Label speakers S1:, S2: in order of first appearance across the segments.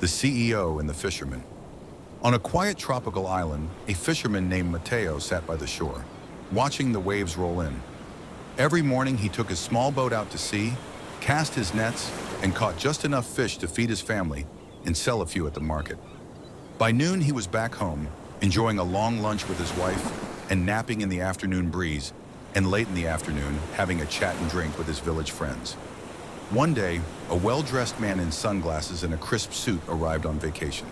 S1: The CEO and the Fisherman. On a quiet tropical island, a fisherman named Mateo sat by the shore, watching the waves roll in. Every morning he took his small boat out to sea, cast his nets, and caught just enough fish to feed his family and sell a few at the market. By noon he was back home, enjoying a long lunch with his wife and napping in the afternoon breeze, and late in the afternoon having a chat and drink with his village friends. One day, a well-dressed man in sunglasses and a crisp suit arrived on vacation.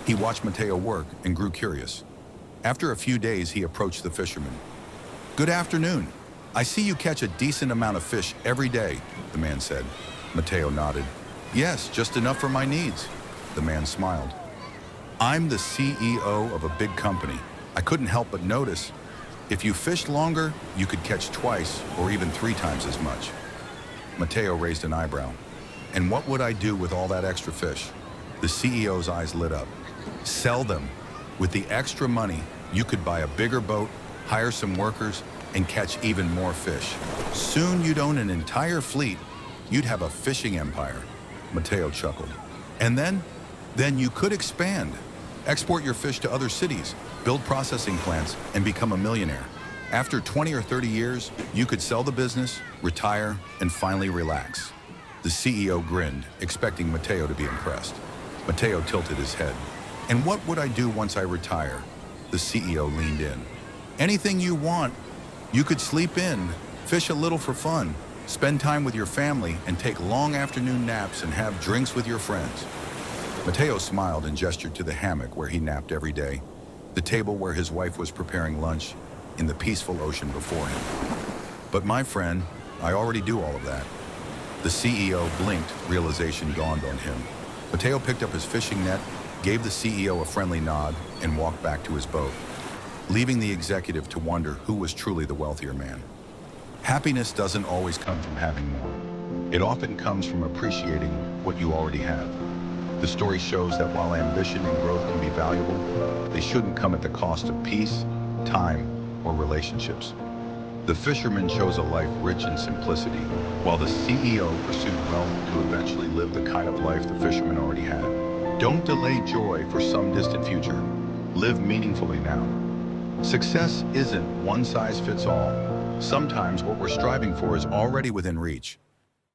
S1: He watched Mateo work and grew curious. After a few days, he approached the fisherman. "Good afternoon. I see you catch a decent amount of fish every day," the man said. Mateo nodded. "Yes, just enough for my needs." The man smiled. "I'm the CEO of a big company. I couldn't help but notice. If you fished longer, you could catch twice or even 3 times as much." Mateo raised an eyebrow. "And what would I do with all that extra fish?" The CEO's eyes lit up. "Sell them. With the extra money, you could buy a bigger boat, hire some workers, and catch even more fish. Soon you'd own an entire fleet. You'd have a fishing empire." Mateo chuckled. "And then you could expand. Export your fish to other cities, build processing plants, and become a millionaire. After 20 or 30 years, you could sell the business, retire, and finally relax." The CEO grinned, expecting Mateo to be impressed. Mateo tilted his head. "And what would I do once I retire?" The CEO leaned in. "Anything you want. You could sleep in, fish a little for fun, spend time with your family, and take long afternoon naps and have drinks with your friends." Mateo smiled and gestured to the hammock where he napped every day, the table where his wife was preparing lunch, in the peaceful ocean before him. "But my friend, I already do all of that." The CEO blinked, realization dawned on him. Mateo picked up his fishing net, gave the CEO a friendly nod, and walked back to his boat, leaving the executive to wonder who was truly the wealthier man. Happiness doesn't always come from having more. It often comes from appreciating what you already have. The story shows that while ambition and growth can be valuable, they shouldn't come at the cost of peace, time, or relationships. The fisherman chose a life rich in simplicity, while the CEO pursued wealth to eventually live the kind of life the fisherman already had. Don't delay joy for some distant future. Live meaningfully now. Success isn't one size fits all. Sometimes what we're striving for is already within reach.